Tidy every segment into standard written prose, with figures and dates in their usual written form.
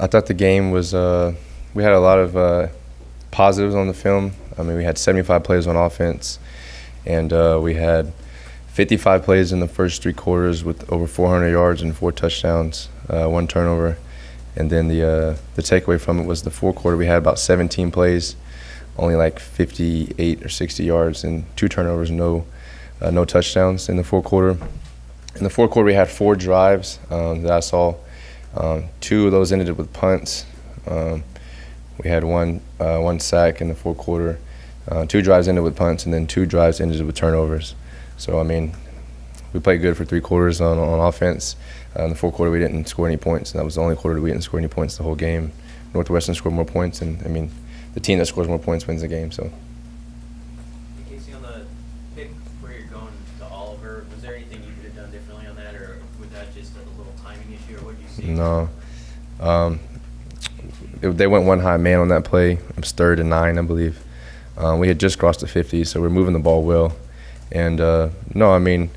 I thought the game was we had a lot of positives on the film. I mean, we had 75 plays on offense, and we had 55 plays in the first three quarters with over 400 yards and 4 touchdowns, 1 turnover. And then the takeaway from it was the fourth quarter we had about 17 plays, only like 58 or 60 yards and 2 turnovers, no touchdowns in the fourth quarter. In the fourth quarter we had 4 drives that I saw. 2 of those ended with punts. We had one sack in the fourth quarter. 2 drives ended with punts, and then 2 drives ended with turnovers. So, I mean, we played good for 3 quarters on offense. In the fourth quarter, we didn't score any points, and that was the only quarter that we didn't score any points the whole game. Northwestern scored more points, and, I mean, the team that scores more points wins the game. So. Hey, Casey, on the pick where you're going to Oliver, was there anything you could have done differently on that, or was that just a little timing issue, or what did you see? No. They went one high man on that play. It was 3rd and 9, I believe. We had just crossed the 50, so we're moving the ball well. And, no, I mean,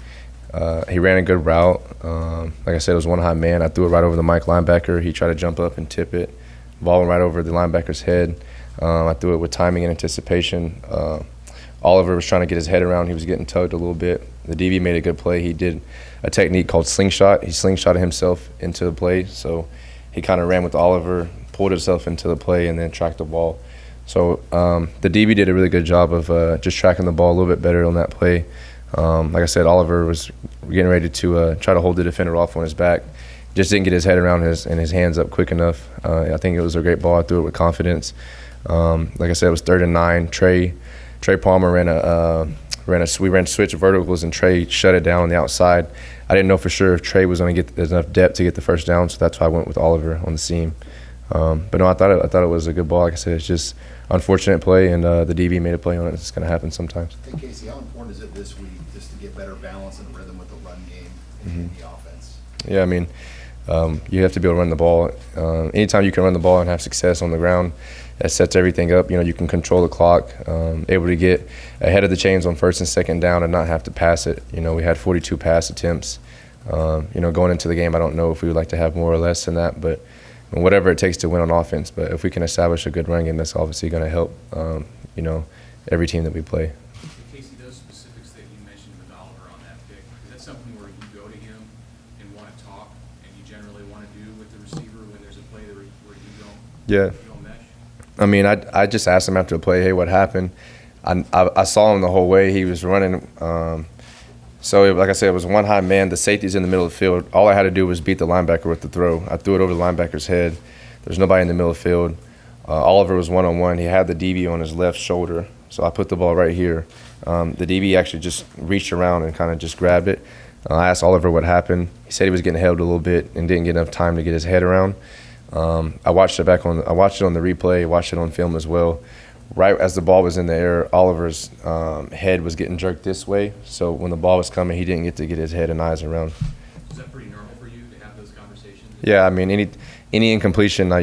he ran a good route. Like I said, it was one high man. I threw it right over the Mike linebacker. He tried to jump up and tip it. Ball went right over the linebacker's head. I threw it with timing and anticipation. Oliver was trying to get his head around. He was getting tugged a little bit. The DB made a good play. He did a technique called slingshot. He slingshotted himself into the play. So he kind of ran with Oliver, pulled himself into the play, and then tracked the ball. So the DB did a really good job of just tracking the ball a little bit better on that play. Like I said, Oliver was getting ready to try to hold the defender off on his back. Just didn't get his head around and his hands up quick enough. I think it was a great ball. I threw it with confidence. Like I said, it was 3rd and 9. Trey Palmer we ran switch verticals, and Trey shut it down on the outside. I didn't know for sure if Trey was going to get enough depth to get the first down, so that's why I went with Oliver on the seam. But no, I thought it was a good ball. Like I said, it's just unfortunate play, and the DB made a play on it. It's going to happen sometimes. Hey, Casey, how important is it this week just to get better balance and rhythm with the run game and the offense? Yeah, I mean, you have to be able to run the ball. Anytime you can run the ball and have success on the ground, that sets everything up. You know, you can control the clock, able to get ahead of the chains on 1st and 2nd down and not have to pass it. You know, we had 42 pass attempts. You know, going into the game, I don't know if we would like to have more or less than that, but whatever it takes to win on offense. But if we can establish a good run game, that's obviously going to help, you know, every team that we play. Casey, those specifics that you mentioned with Oliver on that pick, is that something where you go to him and want to talk, and you generally want to do with the receiver when there's a play where you don't mesh? I mean, I just asked him after the play, hey, what happened? I saw him the whole way. He was running. So, like I said, it was one high man. The safety's in the middle of the field. All I had to do was beat the linebacker with the throw. I threw it over the linebacker's head. There's nobody in the middle of the field. Oliver was one-on-one. He had the DB on his left shoulder, so I put the ball right here. The DB actually just reached around and kind of just grabbed it. I asked Oliver what happened. He said he was getting held a little bit and didn't get enough time to get his head around. I watched it on the replay, watched it on film as well. Right as the ball was in the air, Oliver's head was getting jerked this way. So when the ball was coming, he didn't get to get his head and eyes around. Is that pretty normal for you to have those conversations? Yeah, I mean, any incompletion,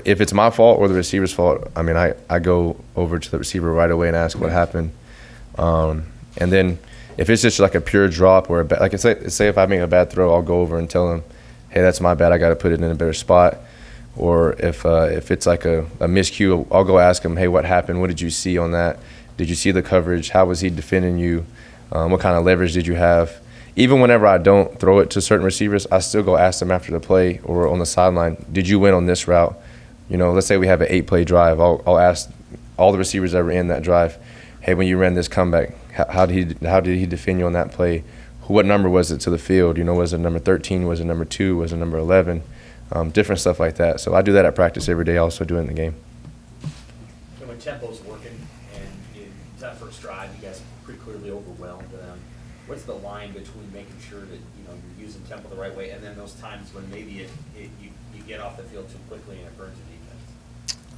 if it's my fault or the receiver's fault, I mean, I go over to the receiver right away and ask what happened. And then if it's just like a pure drop or like say if I make a bad throw, I'll go over and tell him, hey, that's my bad. I got to put it in a better spot. Or if it's like a miscue, I'll go ask him, hey, what happened? What did you see on that? Did you see the coverage? How was he defending you? What kind of leverage did you have? Even whenever I don't throw it to certain receivers, I still go ask them after the play or on the sideline, did you win on this route? You know, let's say we have an 8-play drive. I'll ask all the receivers that were in that drive, hey, when you ran this comeback, how did he defend you on that play? What number was it to the field? You know, was it number 13? Was it number 2? Was it number 11? Different stuff like that. So I do that at practice every day. I also do it in the game. So when tempo's working and that first drive, you guys pretty clearly overwhelmed them. What's the line between making sure that you're using tempo the right way, and then those times when maybe you get off the field too quickly and it burns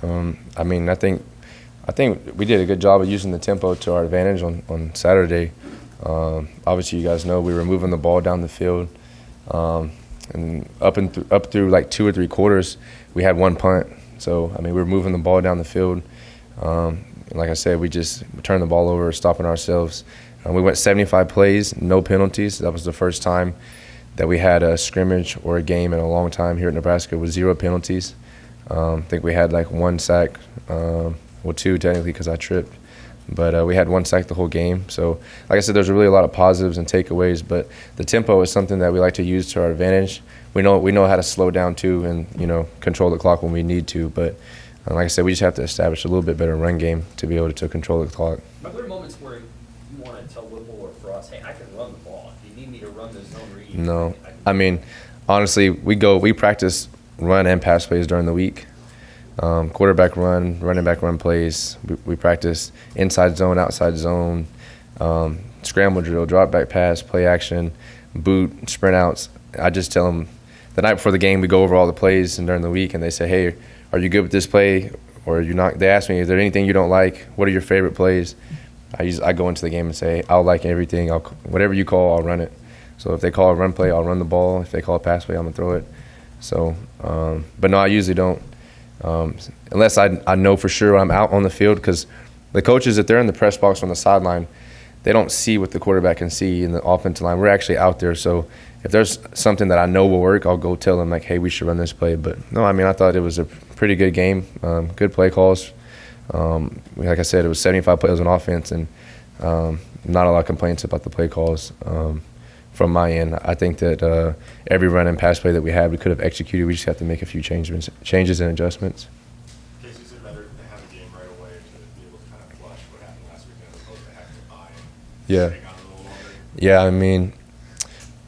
the defense? I mean, I think we did a good job of using the tempo to our advantage on Saturday. Obviously, you guys know we were moving the ball down the field. And up through like 2 or 3 quarters, we had 1 punt. So, I mean, we were moving the ball down the field. Like I said, we turned the ball over, stopping ourselves. We went 75 plays, no penalties. That was the first time that we had a scrimmage or a game in a long time here at Nebraska with 0 penalties. I think we had like one sack, well, two technically because I tripped. But we had one sack the whole game. So, like I said, there's really a lot of positives and takeaways. But the tempo is something that we like to use to our advantage. We know how to slow down too, and control the clock when we need to. But like I said, we just have to establish a little bit better run game to be able to control the clock. Are there moments where you want to tell Whipple or Frost, hey, I can run the ball. If you need me to run the zone read, No, I mean, honestly, we practice run and pass plays during the week. Quarterback run, running back run plays. We practice inside zone, outside zone, scramble drill, drop back pass, play action, boot, sprint outs. I just tell them the night before the game we go over all the plays, and during the week, and they say, hey, are you good with this play or are you not? They ask me, is there anything you don't like? What are your favorite plays? I go into the game and say, I'll like everything. Whatever you call, I'll run it. So if they call a run play, I'll run the ball. If they call a pass play, I'm going to throw it. So, but no, I usually don't. Unless I know for sure I'm out on the field, because the coaches, if they're in the press box on the sideline, they don't see what the quarterback can see in the offensive line. We're actually out there. So if there's something that I know will work, I'll go tell them, like, hey, we should run this play. But no, I mean, I thought it was a pretty good game, good play calls. Like I said, it was 75 plays on offense, and not a lot of complaints about the play calls from my end. I think that every run and pass play that we had, we could have executed. We just have to make a few changes and adjustments. Casey, is it better to have a game right away to be able to kind of flush what happened last weekend as opposed to having to buy and Yeah. hang on a little longer? Yeah, I mean,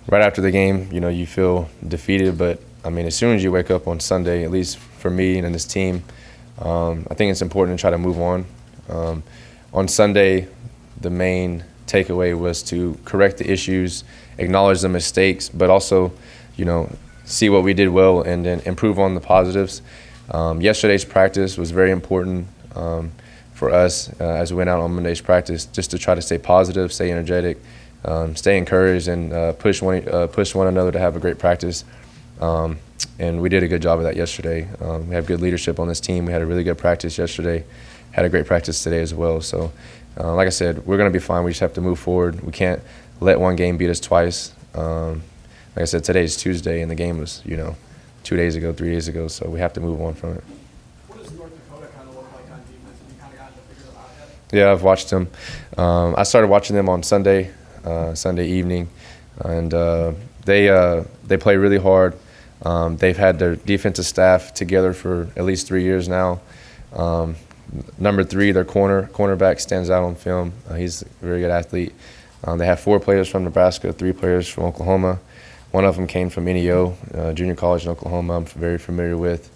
right after the game, you feel defeated. But, I mean, as soon as you wake up on Sunday, at least for me and this team, I think it's important to try to move on. On Sunday, the main takeaway was to correct the issues, acknowledge the mistakes, but also, see what we did well and then improve on the positives. Yesterday's practice was very important for us as we went out on Monday's practice, just to try to stay positive, stay energetic, stay encouraged, and push one another to have a great practice. And we did a good job of that yesterday. We have good leadership on this team. We had a really good practice yesterday, had a great practice today as well. So, like I said, we're going to be fine. We just have to move forward. We can't let one game beat us twice. Like I said, today's Tuesday, and the game was, 2 days ago, 3 days ago. So we have to move on from it. What does North Dakota kind of look like on defense? Have you kind of gotten to figure them out yet? Yeah, I've watched them. I started watching them on Sunday evening, and they play really hard. They've had their defensive staff together for at least 3 years now. Number 3, their cornerback stands out on film. He's a very good athlete. They have 4 players from Nebraska, 3 players from Oklahoma. One of them came from NEO, junior college in Oklahoma. I'm very familiar with.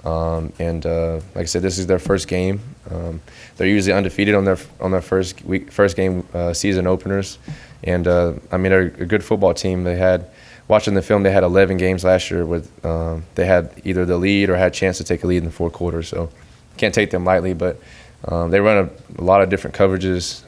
And like I said, this is their first game. They're usually undefeated on their first game season openers. And I mean, they're a good football team. Watching the film, they had 11 games last year with they had either the lead or had a chance to take a lead in the fourth quarter. So can't take them lightly, but they run a lot of different coverages.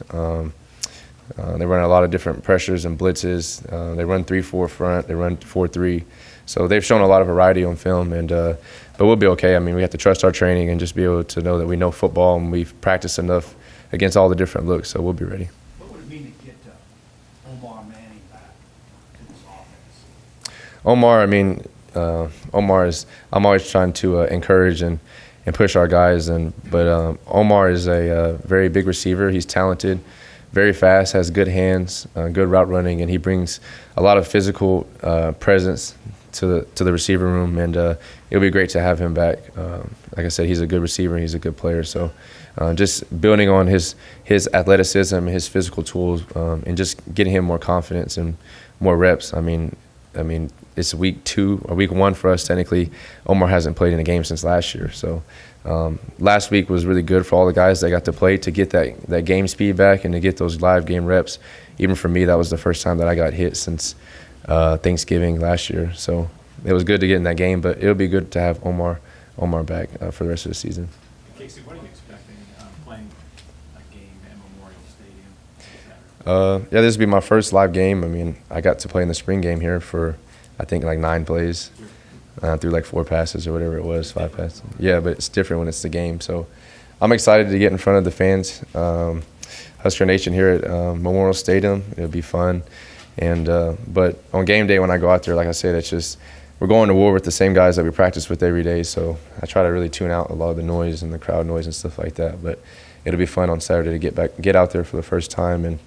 They run a lot of different pressures and blitzes. They run 3-4 front. They run 4-3. So they've shown a lot of variety on film, and but we'll be okay. I mean, we have to trust our training and just be able to know that we know football and we've practiced enough against all the different looks, so we'll be ready. What would it mean to get Omar Manning back to this offense? Omar, I mean, I'm always trying to encourage and push our guys, but Omar is a very big receiver. He's talented, very fast, has good hands, good route running, and he brings a lot of physical presence to the receiver room, and it'll be great to have him back. Like I said, he's a good receiver, he's a good player, so just building on his athleticism and his physical tools, and just getting him more confidence and more reps. I mean, it's week 2 or week 1 for us technically. Omar hasn't played in a game since last year, so last week was really good for all the guys that got to play, to get that game speed back and to get those live game reps. Even for me, that was the first time that I got hit since Thanksgiving last year, so it was good to get in that game, but it'll be good to have Omar back for the rest of the season. Casey, what are you expecting playing a game at Memorial Stadium? Yeah, this will be my first live game. I mean, I got to play in the spring game here for, I think, like 9 plays, through like 4 passes or whatever it was, 5 passes. Yeah, but it's different when it's the game. So I'm excited to get in front of the fans, Husker Nation here at Memorial Stadium. It'll be fun. And but on game day when I go out there, like I said, it's just we're going to war with the same guys that we practice with every day. So I try to really tune out a lot of the noise and the crowd noise and stuff like that. But it'll be fun on Saturday to get out there for the first time and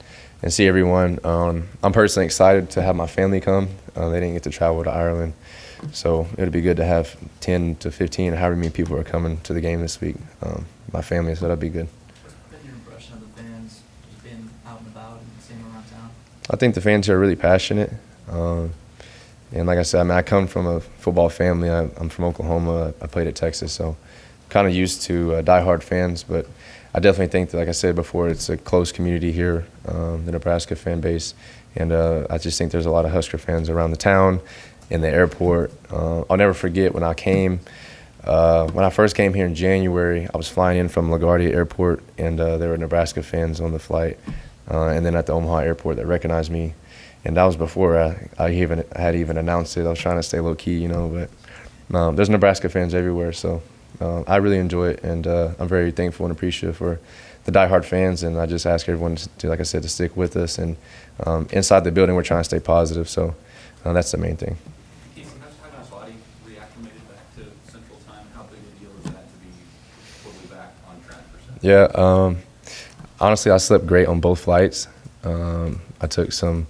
see everyone. I'm personally excited to have my family come. They didn't get to travel to Ireland. So it'll be good to have 10 to 15, however many people are coming to the game this week. My family, so that'll be good. What's been your impression of the fans, just being out and about and seeing them around town? I think the fans here are really passionate. And like I said, I come from a football family. I'm from Oklahoma. I played at Texas, so kind of used to diehard fans. But I definitely think that, like I said before, it's a close community here, the Nebraska fan base. And I just think there's a lot of Husker fans around the town, in the airport. I'll never forget when I first came here in January, I was flying in from LaGuardia Airport, and there were Nebraska fans on the flight. And then at the Omaha airport that recognized me. And that was before I had even announced it. I was trying to stay low-key, but there's Nebraska fans everywhere. So I really enjoy it, and I'm very thankful and appreciative for the diehard fans. And I just ask everyone to, like I said, to stick with us. And inside the building, we're trying to stay positive. So that's the main thing. Casey, how got his body reacclimated back to Central Time? How big a deal is that to be totally back on track for Central? Yeah, honestly, I slept great on both flights. I took some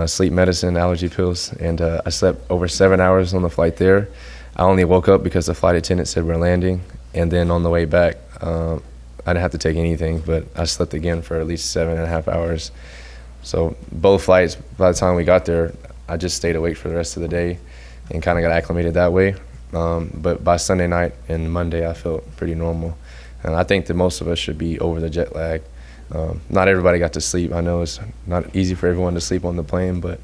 sleep medicine, allergy pills, and I slept over 7 hours on the flight there. I only woke up because the flight attendant said we're landing, and then on the way back, I didn't have to take anything, but I slept again for at least 7.5 hours. So both flights, by the time we got there, I just stayed awake for the rest of the day and kind of got acclimated that way. But by Sunday night and Monday, I felt pretty normal. And I think that most of us should be over the jet lag. Not everybody got to sleep. I know it's not easy for everyone to sleep on the plane, but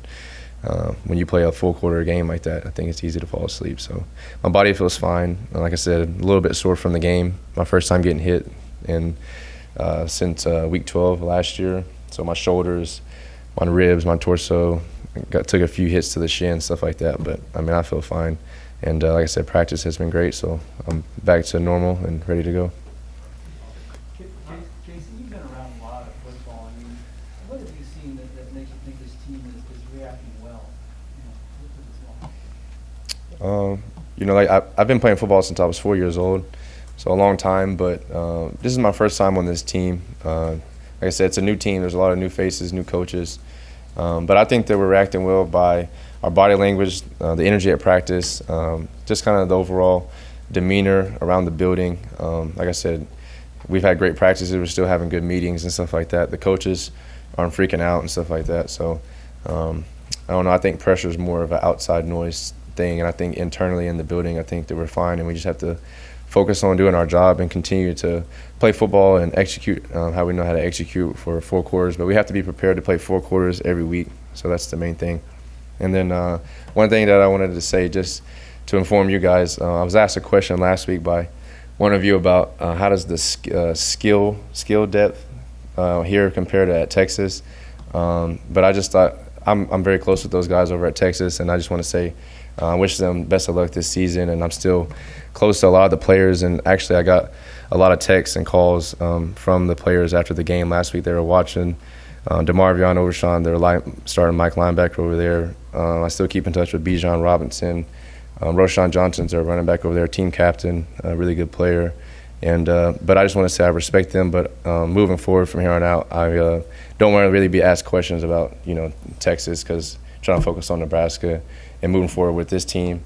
when you play a full quarter game like that, I think it's easy to fall asleep. So my body feels fine. And like I said, a little bit sore from the game. My first time getting hit since week 12 last year. So my shoulders, my ribs, my torso, took a few hits to the shin, stuff like that. But, I feel fine. And like I said, practice has been great. So I'm back to normal and ready to go. Casey, you've been around a lot of football. What have you seen that makes you think this team is reacting well? I've been playing football since I was 4 years old, so a long time. But this is my first time on this team. Like I said, it's a new team. There's a lot of new faces, new coaches. But I think that we're reacting well by our body language, the energy at practice, just kind of the overall demeanor around the building. Like I said, we've had great practices. We're still having good meetings and stuff like that. The coaches aren't freaking out and stuff like that. So I don't know. I think pressure is more of an outside noise thing, and I think internally in the building, I think that we're fine, and we just have to focus on doing our job and continue to play football and execute how we know how to execute for 4 quarters. But we have to be prepared to play 4 quarters every week, so that's the main thing. And then one thing that I wanted to say, just to inform you guys, I was asked a question last week by one of you about how does the skill depth here compare to at Texas. But I just thought I'm very close with those guys over at Texas, and I just want to say I wish them best of luck this season. And I'm still close to a lot of the players, and actually I got a lot of texts and calls from the players after the game last week. They were watching DeMarvion Overshawn, their starting Mike linebacker over there. I still keep in touch with Bijan Robinson. Roshan Johnson's their running back over there, team captain, a really good player. And but I just want to say I respect them. But moving forward from here on out, I don't want to really be asked questions about Texas, because I'm trying to focus on Nebraska and moving forward with this team.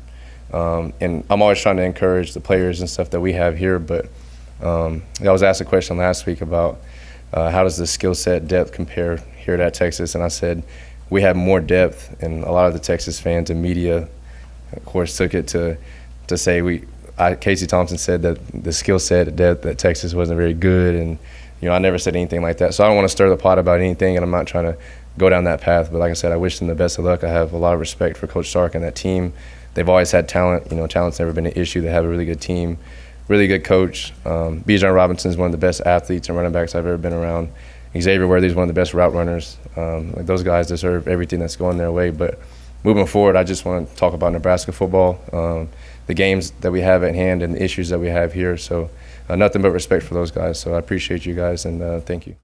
And I'm always trying to encourage the players and stuff that we have here. But I was asked a question last week about how does the skill set depth compare here at Texas, and I said we have more depth, and a lot of the Texas fans and media, of course, took it to say Casey Thompson said that the skill set depth at Texas wasn't very good, and I never said anything like that. So I don't want to stir the pot about anything, and I'm not trying to go down that path. But like I said, I wish them the best of luck. I have a lot of respect for Coach Sark and that team. They've always had talent. Talent's never been an issue. They have a really good team, really good coach. Bijan Robinson is one of the best athletes and running backs I've ever been around. Xavier Worthy is one of the best route runners. Those guys deserve everything that's going their way. But moving forward, I just want to talk about Nebraska football, the games that we have at hand and the issues that we have here. So nothing but respect for those guys. So I appreciate you guys, and thank you.